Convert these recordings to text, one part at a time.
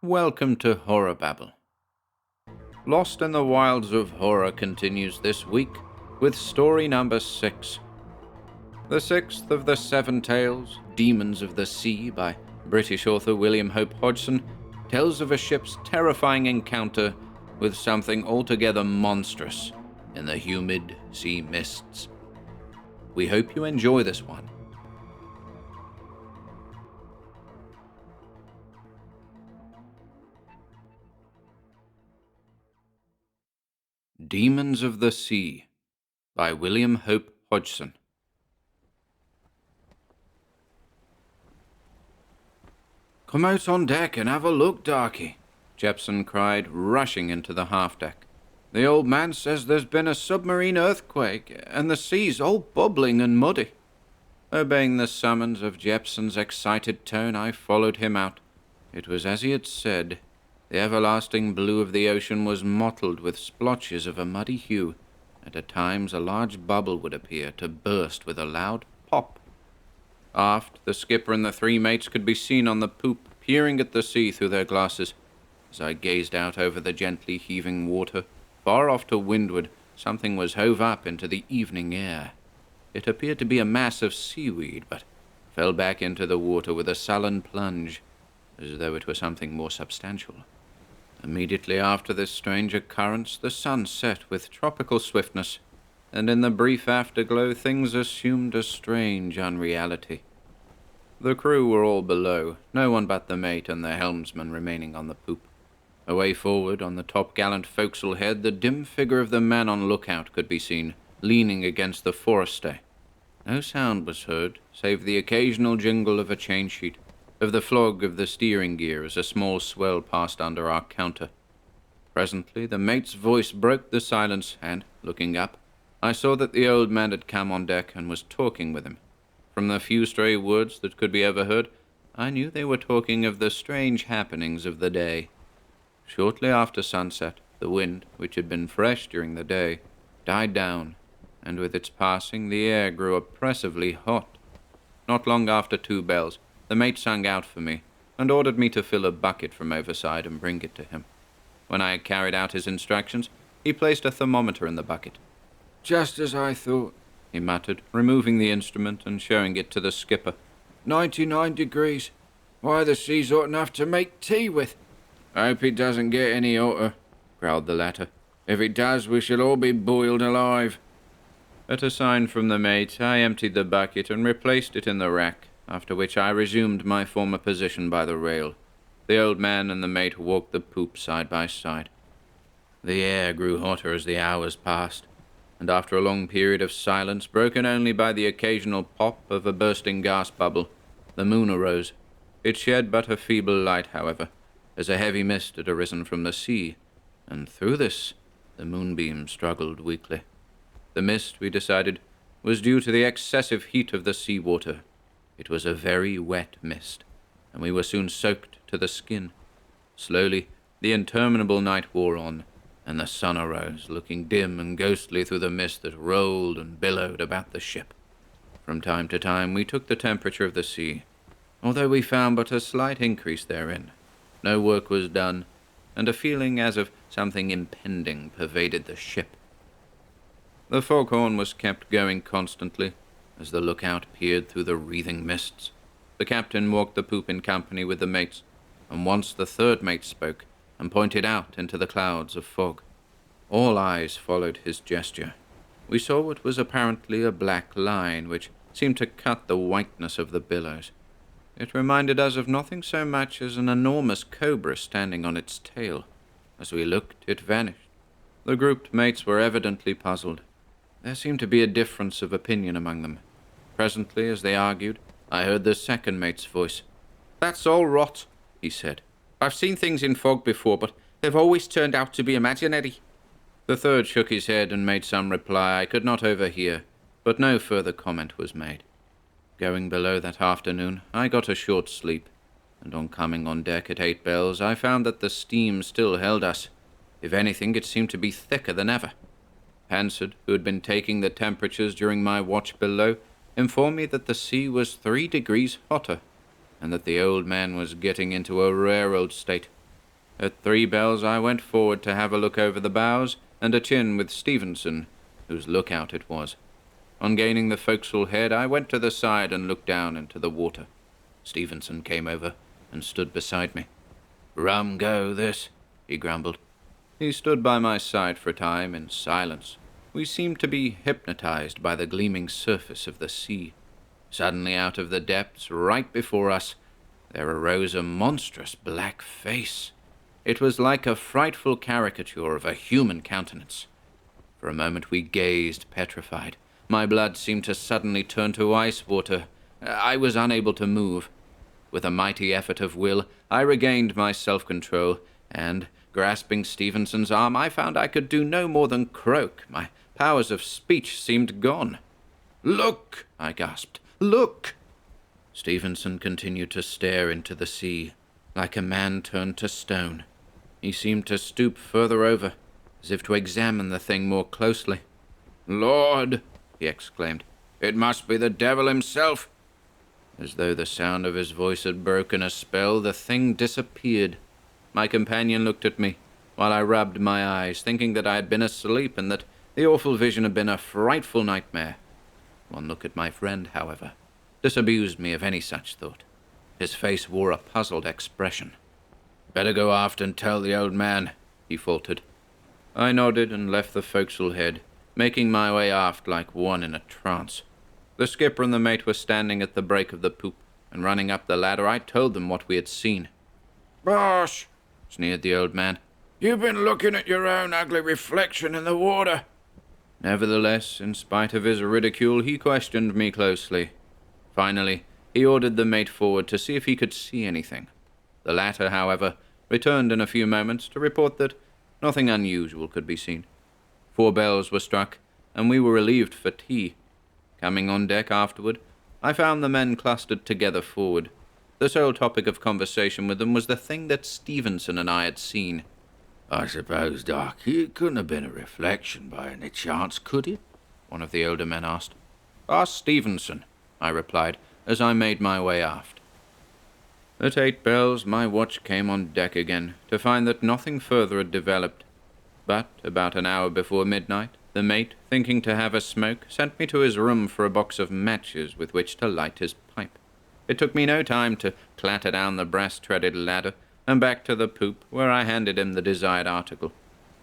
Welcome to HorrorBabble. Lost in the Wilds of Horror continues this week with story number 6. The sixth of the 7 tales, Demons of the Sea, by British author William Hope Hodgson, tells of a ship's terrifying encounter with something altogether monstrous in the humid sea mists. We hope you enjoy this one. Demons of the Sea by William Hope Hodgson. "Come out on deck and have a look, Darky," Jepson cried, rushing into the half-deck. "The old man says there's been a submarine earthquake, and the sea's all bubbling and muddy." Obeying the summons of Jepson's excited tone, I followed him out. It was as he had said. The everlasting blue of the ocean was mottled with splotches of a muddy hue, and at times a large bubble would appear to burst with a loud pop. Aft, the skipper and the 3 mates could be seen on the poop, peering at the sea through their glasses. As I gazed out over the gently heaving water, far off to windward, something was hove up into the evening air. It appeared to be a mass of seaweed, but fell back into the water with a sullen plunge, as though it were something more substantial. Immediately after this strange occurrence, the sun set with tropical swiftness, and in the brief afterglow things assumed a strange unreality. The crew were all below, no one but the mate and the helmsman remaining on the poop. Away forward, on the topgallant forecastle head, the dim figure of the man on lookout could be seen, leaning against the forestay. No sound was heard, save the occasional jingle of a chain-sheet, of the flog of the steering gear as a small swell passed under our counter. Presently the mate's voice broke the silence, and, looking up, I saw that the old man had come on deck and was talking with him. From the few stray words that could be overheard, I knew they were talking of the strange happenings of the day. Shortly after sunset, the wind, which had been fresh during the day, died down, and with its passing the air grew oppressively hot. Not long after 2 bells, the mate sung out for me, and ordered me to fill a bucket from overside and bring it to him. When I had carried out his instructions, he placed a thermometer in the bucket. "Just as I thought," he muttered, removing the instrument and showing it to the skipper. 99 degrees. Why, the sea's hot enough to make tea with." "I hope it doesn't get any hotter," growled the latter. "If it does, we shall all be boiled alive." At a sign from the mate, I emptied the bucket and replaced it in the rack, after which I resumed my former position by the rail. The old man and the mate walked the poop side by side. The air grew hotter as the hours passed, and after a long period of silence, broken only by the occasional pop of a bursting gas bubble, the moon arose. It shed but a feeble light, however, as a heavy mist had arisen from the sea, and through this the moonbeam struggled weakly. The mist, we decided, was due to the excessive heat of the sea water. It was a very wet mist, and we were soon soaked to the skin. Slowly, the interminable night wore on, and the sun arose, looking dim and ghostly through the mist that rolled and billowed about the ship. From time to time we took the temperature of the sea, although we found but a slight increase therein. No work was done, and a feeling as of something impending pervaded the ship. The foghorn was kept going constantly, as the lookout peered through the wreathing mists. The captain walked the poop in company with the mates, and once the 3rd mate spoke and pointed out into the clouds of fog. All eyes followed his gesture. We saw what was apparently a black line which seemed to cut the whiteness of the billows. It reminded us of nothing so much as an enormous cobra standing on its tail. As we looked, it vanished. The grouped mates were evidently puzzled. There seemed to be a difference of opinion among them. Presently, as they argued, I heard the 2nd mate's voice. "That's all rot," he said. "I've seen things in fog before, but they've always turned out to be imaginary." The 3rd shook his head and made some reply I could not overhear, but no further comment was made. Going below that afternoon, I got a short sleep, and on coming on deck at 8 bells, I found that the steam still held us. If anything, it seemed to be thicker than ever. Hansard, who had been taking the temperatures during my watch below, informed me that the sea was 3 degrees hotter, and that the old man was getting into a rare old state. At 3 bells I went forward to have a look over the bows and a chin with Stevenson, whose lookout it was. On gaining the forecastle head, I went to the side and looked down into the water. Stevenson came over and stood beside me. "Rum go, this," he grumbled. He stood by my side for a time in silence. We seemed to be hypnotized by the gleaming surface of the sea. Suddenly, out of the depths, right before us, there arose a monstrous black face. It was like a frightful caricature of a human countenance. For a moment we gazed, petrified. My blood seemed to suddenly turn to ice water. I was unable to move. With a mighty effort of will, I regained my self-control, and, grasping Stevenson's arm, I found I could do no more than croak. My powers of speech seemed gone. "Look!" I gasped. "Look!" Stevenson continued to stare into the sea, like a man turned to stone. He seemed to stoop further over, as if to examine the thing more closely. "Lord!" he exclaimed. "It must be the devil himself." As though the sound of his voice had broken a spell, the thing disappeared. My companion looked at me, while I rubbed my eyes, thinking that I had been asleep and that the awful vision had been a frightful nightmare. One look at my friend, however, disabused me of any such thought. His face wore a puzzled expression. "Better go aft and tell the old man," he faltered. I nodded and left the forecastle head, making my way aft like one in a trance. The skipper and the mate were standing at the break of the poop, and running up the ladder I told them what we had seen. "Bosh!" sneered the old man. "You've been looking at your own ugly reflection in the water." Nevertheless, in spite of his ridicule, he questioned me closely. Finally, he ordered the mate forward to see if he could see anything. The latter, however, returned in a few moments to report that nothing unusual could be seen. 4 bells were struck, and we were relieved for tea. Coming on deck afterward, I found the men clustered together forward. The sole topic of conversation with them was the thing that Stevenson and I had seen. "I suppose, Doc, it couldn't have been a reflection by any chance, could it?" one of the older men asked. "Ask Stevenson," I replied, as I made my way aft. At 8 bells, my watch came on deck again, to find that nothing further had developed. But, about an hour before midnight, the mate, thinking to have a smoke, sent me to his room for a box of matches with which to light his pipe. It took me no time to clatter down the brass-treaded ladder and back to the poop, where I handed him the desired article.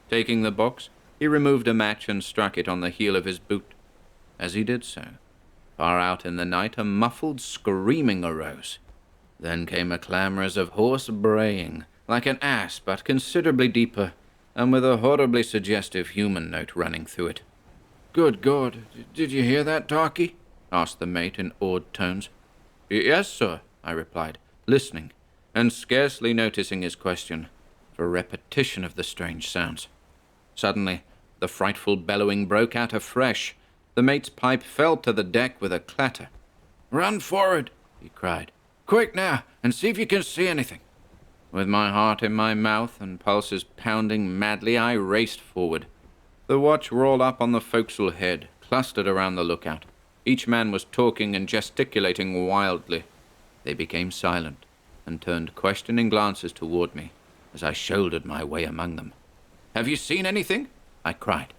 Taking the box, he removed a match and struck it on the heel of his boot. As he did so, far out in the night, a muffled screaming arose. Then came a clamor as of hoarse braying, like an ass, but considerably deeper, and with a horribly suggestive human note running through it. "Good God, did you hear that, Darky?" asked the mate in awed tones. "Yes, sir," I replied, listening, and scarcely noticing his question, for a repetition of the strange sounds. Suddenly, the frightful bellowing broke out afresh. The mate's pipe fell to the deck with a clatter. "Run forward," he cried. "Quick now, and see if you can see anything." With my heart in my mouth and pulses pounding madly, I raced forward. The watch were all up on the forecastle head, clustered around the lookout. Each man was talking and gesticulating wildly. They became silent and turned questioning glances toward me as I shouldered my way among them. "Have you seen anything?" I cried.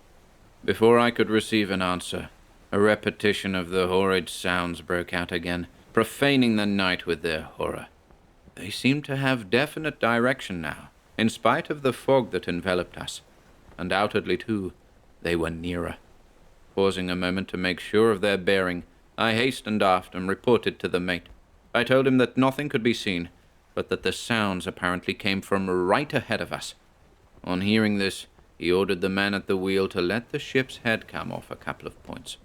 Before I could receive an answer, a repetition of the horrid sounds broke out again, profaning the night with their horror. They seemed to have definite direction now, in spite of the fog that enveloped us. Undoubtedly, too, they were nearer. Pausing a moment to make sure of their bearing, I hastened aft and reported to the mate. I told him that nothing could be seen, but that the sounds apparently came from right ahead of us. On hearing this, he ordered the man at the wheel to let the ship's head come off a couple of points.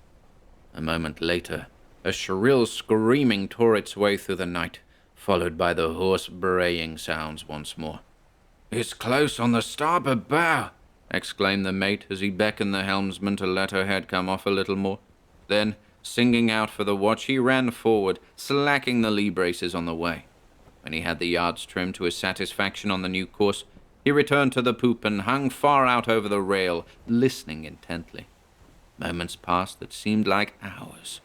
A moment later, a shrill screaming tore its way through the night, followed by the hoarse braying sounds once more. "It's close on the starboard bow," exclaimed the mate as he beckoned the helmsman to let her head come off a little more. Then, singing out for the watch, he ran forward, slacking the lee braces on the way. When he had the yards trimmed to his satisfaction on the new course, he returned to the poop and hung far out over the rail, listening intently. Moments passed that seemed like hours,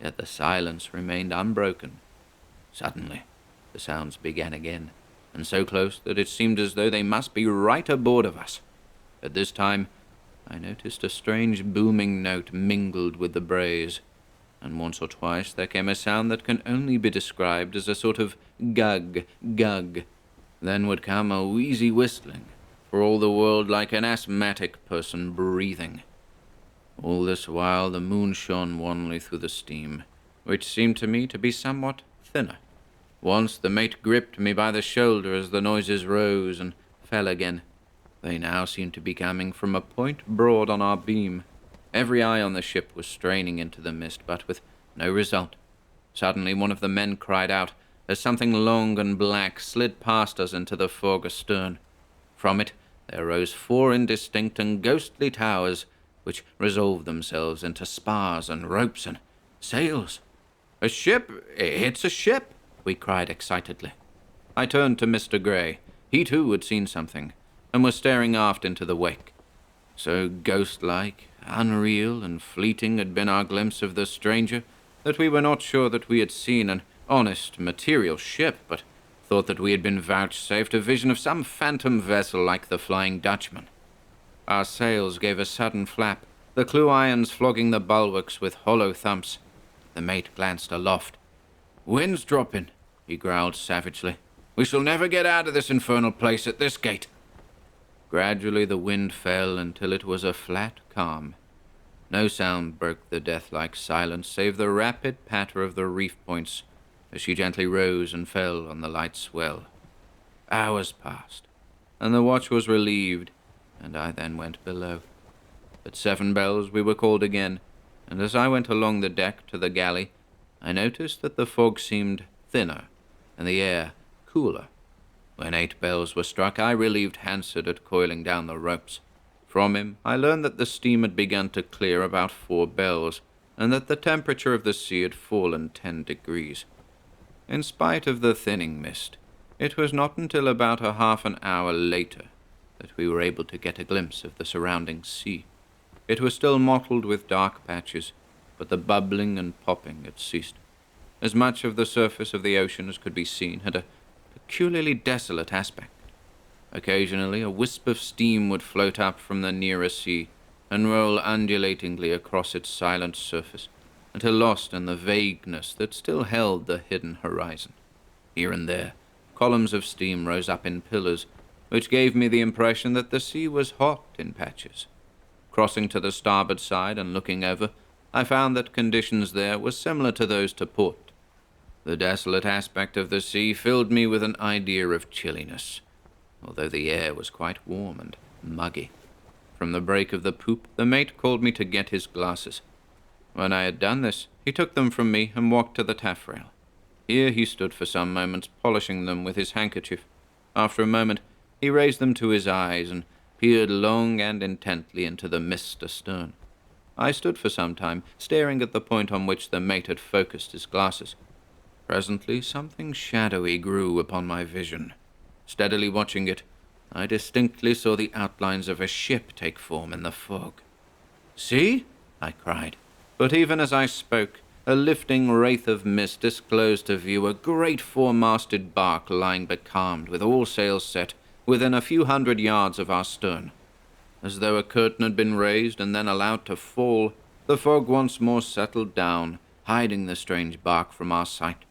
yet the silence remained unbroken. Suddenly, the sounds began again, and so close that it seemed as though they must be right aboard of us. At this time, I noticed a strange booming note mingled with the brays, and once or twice there came a sound that can only be described as a sort of gug, gug. Then would come a wheezy whistling, for all the world like an asthmatic person breathing. All this while the moon shone wanly through the steam, which seemed to me to be somewhat thinner. Once the mate gripped me by the shoulder as the noises rose and fell again. They now seemed to be coming from a point broad on our beam. Every eye on the ship was straining into the mist, but with no result. Suddenly one of the men cried out, as something long and black slid past us into the fog astern. From it there rose 4 indistinct and ghostly towers, which resolved themselves into spars and ropes and sails. "A ship! It's a ship!" we cried excitedly. I turned to Mr. Gray. He too had seen something, and was staring aft into the wake. So ghost-like, unreal, and fleeting had been our glimpse of the stranger, that we were not sure that we had seen an honest, material ship, but thought that we had been vouchsafed a vision of some phantom vessel like the Flying Dutchman. Our sails gave a sudden flap, the clew irons flogging the bulwarks with hollow thumps. The mate glanced aloft. "Wind's dropping," he growled savagely. "We shall never get out of this infernal place at this gait." Gradually the wind fell until it was a flat calm. No sound broke the death-like silence save the rapid patter of the reef points as she gently rose and fell on the light swell. Hours passed, and the watch was relieved, and I then went below. At 7 bells we were called again, and as I went along the deck to the galley, I noticed that the fog seemed thinner and the air cooler. When 8 bells were struck, I relieved Hansard at coiling down the ropes. From him, I learned that the steam had begun to clear about 4 bells, and that the temperature of the sea had fallen 10 degrees. In spite of the thinning mist, it was not until about a half an hour later that we were able to get a glimpse of the surrounding sea. It was still mottled with dark patches, but the bubbling and popping had ceased. As much of the surface of the ocean as could be seen had a peculiarly desolate aspect. Occasionally a wisp of steam would float up from the nearer sea and roll undulatingly across its silent surface until lost in the vagueness that still held the hidden horizon. Here and there, columns of steam rose up in pillars, which gave me the impression that the sea was hot in patches. Crossing to the starboard side and looking over, I found that conditions there were similar to those to port. The desolate aspect of the sea filled me with an idea of chilliness, although the air was quite warm and muggy. From the break of the poop, the mate called me to get his glasses. When I had done this, he took them from me and walked to the taffrail. Here he stood for some moments, polishing them with his handkerchief. After a moment, he raised them to his eyes and peered long and intently into the mist astern. I stood for some time, staring at the point on which the mate had focused his glasses. Presently something shadowy grew upon my vision. Steadily watching it, I distinctly saw the outlines of a ship take form in the fog. "See?" I cried. But even as I spoke, a lifting wraith of mist disclosed to view a great 4-masted bark lying becalmed with all sails set within a few hundred yards of our stern. As though a curtain had been raised and then allowed to fall, the fog once more settled down, hiding the strange bark from our sight.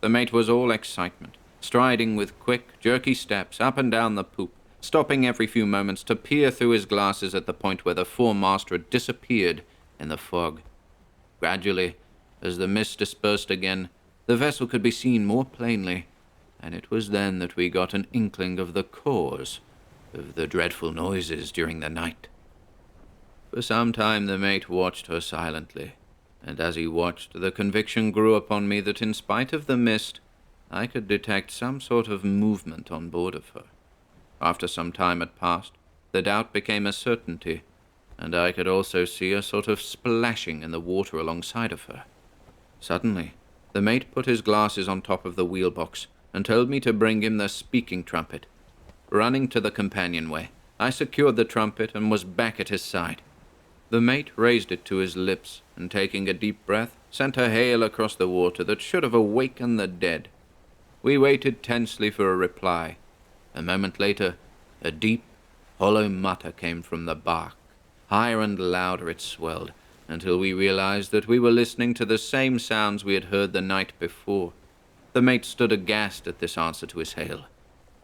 The mate was all excitement, striding with quick, jerky steps up and down the poop, stopping every few moments to peer through his glasses at the point where the foremaster had disappeared in the fog. Gradually, as the mist dispersed again, the vessel could be seen more plainly, and it was then that we got an inkling of the cause of the dreadful noises during the night. For some time the mate watched her silently, and as he watched, the conviction grew upon me that in spite of the mist, I could detect some sort of movement on board of her. After some time had passed, the doubt became a certainty, and I could also see a sort of splashing in the water alongside of her. Suddenly, the mate put his glasses on top of the wheelbox and told me to bring him the speaking trumpet. Running to the companionway, I secured the trumpet and was back at his side. The mate raised it to his lips, and taking a deep breath, sent a hail across the water that should have awakened the dead. We waited tensely for a reply. A moment later, a deep, hollow mutter came from the bark. Higher and louder it swelled, until we realized that we were listening to the same sounds we had heard the night before. The mate stood aghast at this answer to his hail.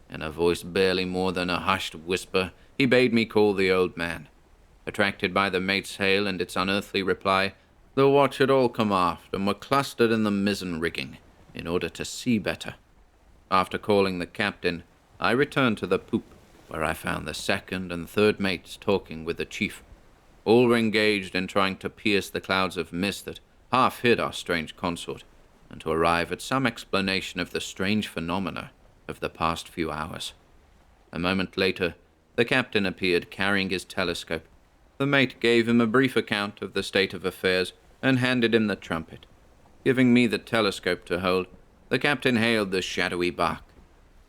In a voice barely more than a hushed whisper, he bade me call the old man. Attracted by the mate's hail and its unearthly reply, the watch had all come aft and were clustered in the mizzen rigging, in order to see better. After calling the captain, I returned to the poop, where I found the second and third mates talking with the chief. All were engaged in trying to pierce the clouds of mist that half hid our strange consort, and to arrive at some explanation of the strange phenomena of the past few hours. A moment later, the captain appeared carrying his telescope. The mate gave him a brief account of the state of affairs and handed him the trumpet. Giving me the telescope to hold, the captain hailed the shadowy bark.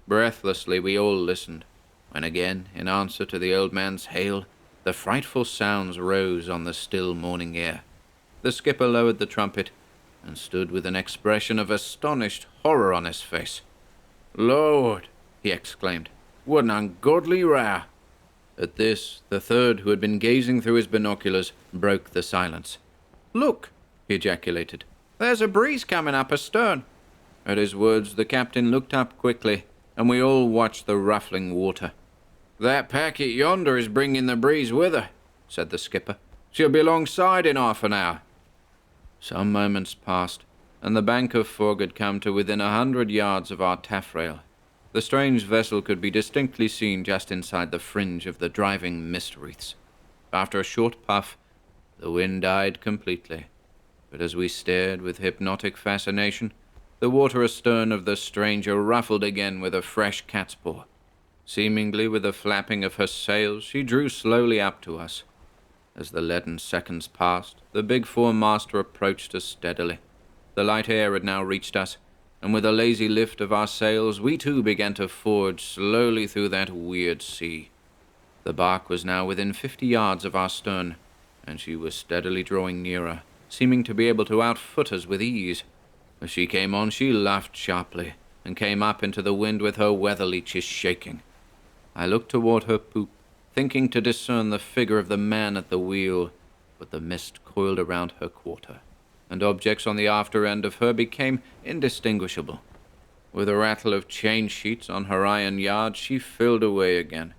Breathlessly we all listened, when again, in answer to the old man's hail, the frightful sounds rose on the still morning air. The skipper lowered the trumpet and stood with an expression of astonished horror on his face. "Lord!" he exclaimed. "What an ungodly row!" At this, the third, who had been gazing through his binoculars, broke the silence. "Look!" he ejaculated. "There's a breeze coming up astern." At his words, the captain looked up quickly, and we all watched the ruffling water. "That packet yonder is bringing the breeze with her," said the skipper. "She'll be alongside in half an hour." Some moments passed, and the bank of fog had come to within 100 yards of our taffrail. The strange vessel could be distinctly seen just inside the fringe of the driving mist wreaths. After a short puff, the wind died completely, but as we stared with hypnotic fascination, the water astern of the stranger ruffled again with a fresh cat's paw. Seemingly with a flapping of her sails, she drew slowly up to us. As the leaden seconds passed, the big foremaster approached us steadily. The light air had now reached us, and with a lazy lift of our sails, we too began to forge slowly through that weird sea. The bark was now within 50 yards of our stern, and she was steadily drawing nearer, seeming to be able to outfoot us with ease. As she came on, she laughed sharply, and came up into the wind with her weather leeches shaking. I looked toward her poop, thinking to discern the figure of the man at the wheel, but the mist coiled around her quarter, and objects on the after end of her became indistinguishable. With a rattle of chain sheets on her iron yard, she filled away again.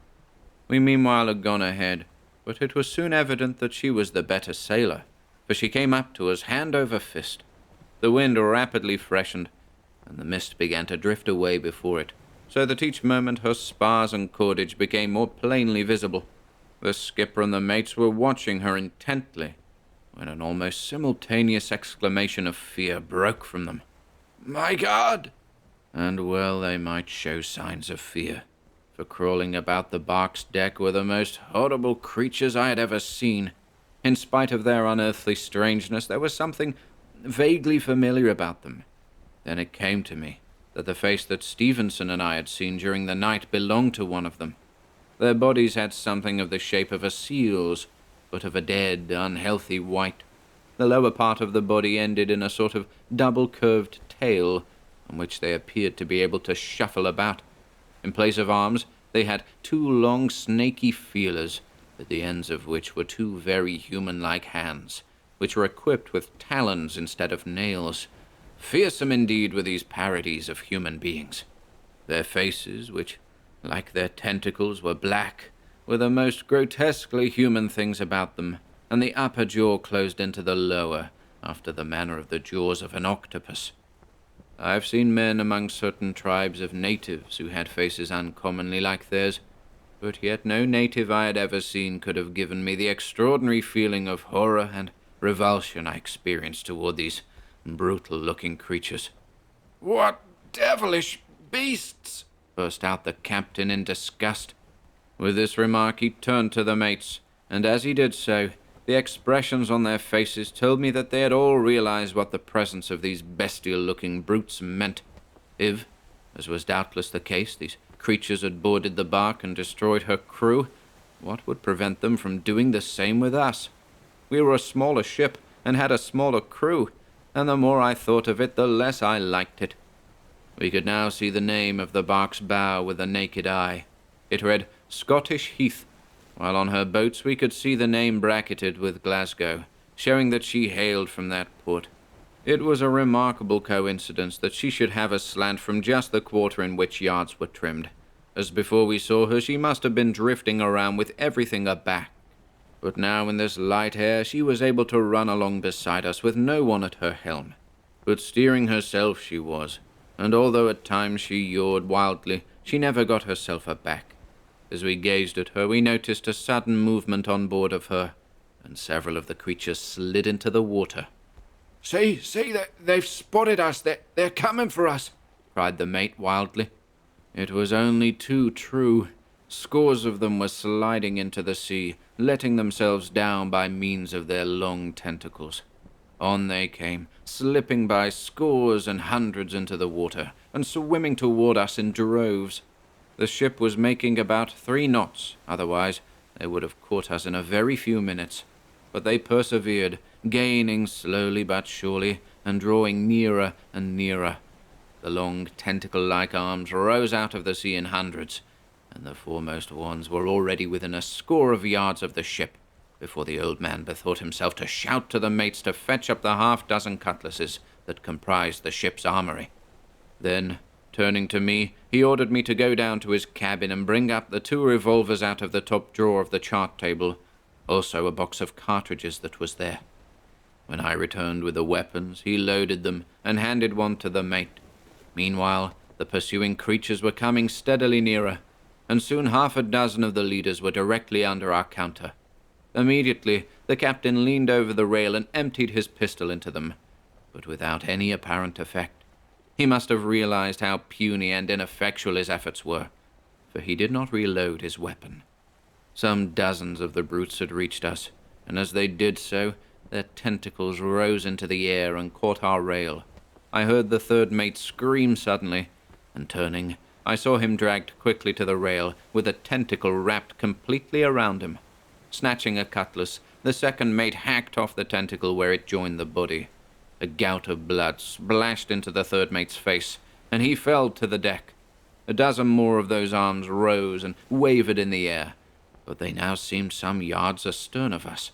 We meanwhile had gone ahead, but it was soon evident that she was the better sailor, for she came up to us hand over fist. The wind rapidly freshened, and the mist began to drift away before it, so that each moment her spars and cordage became more plainly visible. The skipper and the mates were watching her intently, when an almost simultaneous exclamation of fear broke from them. "My God!" And well they might show signs of fear, for crawling about the bark's deck were the most horrible creatures I had ever seen. In spite of their unearthly strangeness, there was something vaguely familiar about them. Then it came to me that the face that Stevenson and I had seen during the night belonged to one of them. Their bodies had something of the shape of a seal's, but of a dead, unhealthy white. The lower part of the body ended in a sort of double-curved tail, on which they appeared to be able to shuffle about. In place of arms, they had two long, snaky feelers, at the ends of which were two very human-like hands, which were equipped with talons instead of nails. Fearsome indeed were these parodies of human beings. Their faces, which, like their tentacles, were black, were the most grotesquely human things about them, and the upper jaw closed into the lower, after the manner of the jaws of an octopus. I have seen men among certain tribes of natives who had faces uncommonly like theirs, but yet no native I had ever seen could have given me the extraordinary feeling of horror and revulsion I experienced toward these brutal-looking creatures. "What devilish beasts!" burst out the captain in disgust. With this remark he turned to the mates, and as he did so, the expressions on their faces told me that they had all realized what the presence of these bestial-looking brutes meant. If, as was doubtless the case, these creatures had boarded the bark and destroyed her crew, what would prevent them from doing the same with us? We were a smaller ship and had a smaller crew, and the more I thought of it, the less I liked it. We could now see the name of the bark's bow with the naked eye. It read Scottish Heath, while on her boats we could see the name bracketed with Glasgow, showing that she hailed from that port. It was a remarkable coincidence that she should have a slant from just the quarter in which yards were trimmed, as before we saw her she must have been drifting around with everything aback. But now in this light air she was able to run along beside us with no one at her helm. But steering herself she was, and although at times she yawed wildly, she never got herself aback. As we gazed at her, we noticed a sudden movement on board of her, and several of the creatures slid into the water. See, they've spotted us. They're coming for us, cried the mate wildly. It was only too true. Scores of them were sliding into the sea, letting themselves down by means of their long tentacles. On they came, slipping by scores and hundreds into the water, and swimming toward us in droves. The ship was making about 3 knots, otherwise they would have caught us in a very few minutes. But they persevered, gaining slowly but surely, and drawing nearer and nearer. The long tentacle-like arms rose out of the sea in hundreds, and the foremost ones were already within a score of yards of the ship, before the old man bethought himself to shout to the mates to fetch up the half-dozen cutlasses that comprised the ship's armory. Then, turning to me, he ordered me to go down to his cabin and bring up the 2 revolvers out of the top drawer of the chart table, also a box of cartridges that was there. When I returned with the weapons, he loaded them and handed one to the mate. Meanwhile, the pursuing creatures were coming steadily nearer, and soon half a dozen of the leaders were directly under our counter. Immediately, the captain leaned over the rail and emptied his pistol into them, but without any apparent effect. He must have realized how puny and ineffectual his efforts were, for he did not reload his weapon. Some dozens of the brutes had reached us, and as they did so, their tentacles rose into the air and caught our rail. I heard the 3rd mate scream suddenly, and turning, I saw him dragged quickly to the rail, with a tentacle wrapped completely around him. Snatching a cutlass, the 2nd mate hacked off the tentacle where it joined the body. A gout of blood splashed into the 3rd mate's face, and he fell to the deck. A dozen more of those arms rose and wavered in the air, but they now seemed some yards astern of us.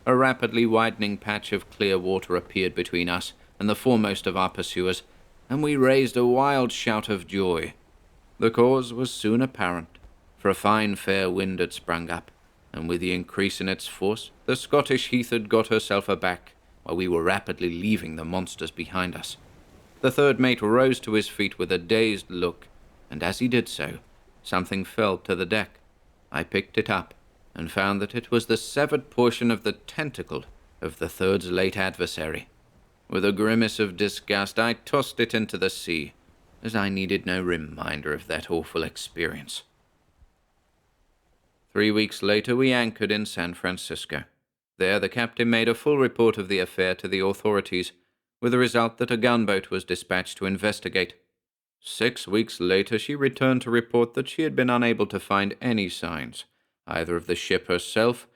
A rapidly widening patch of clear water appeared between us and the foremost of our pursuers, and we raised a wild shout of joy. The cause was soon apparent, for a fine fair wind had sprung up, and with the increase in its force, the Scottish Heath had got herself aback, while we were rapidly leaving the monsters behind us. The 3rd mate rose to his feet with a dazed look, and as he did so, something fell to the deck. I picked it up, and found that it was the severed portion of the tentacle of the 3rd's late adversary. With a grimace of disgust, I tossed it into the sea, as I needed no reminder of that awful experience. 3 weeks later, we anchored in San Francisco. There, the captain made a full report of the affair to the authorities, with the result that a gunboat was dispatched to investigate. 6 weeks later, she returned to report that she had been unable to find any signs, either of the ship herself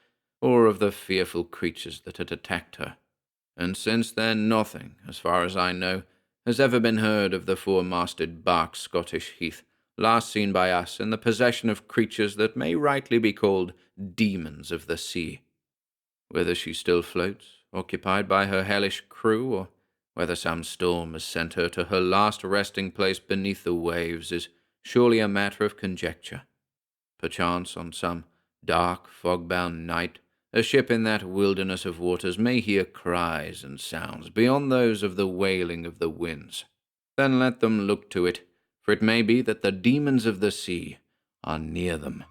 or of the fearful creatures that had attacked her. And since then, nothing, as far as I know, has ever been heard of the 4-masted bark Scottish Heath, last seen by us in the possession of creatures that may rightly be called demons of the sea. Whether she still floats, occupied by her hellish crew, or whether some storm has sent her to her last resting place beneath the waves, is surely a matter of conjecture. Perchance, on some dark, fog-bound night, a ship in that wilderness of waters may hear cries and sounds beyond those of the wailing of the winds. Then let them look to it, for it may be that the demons of the sea are near them.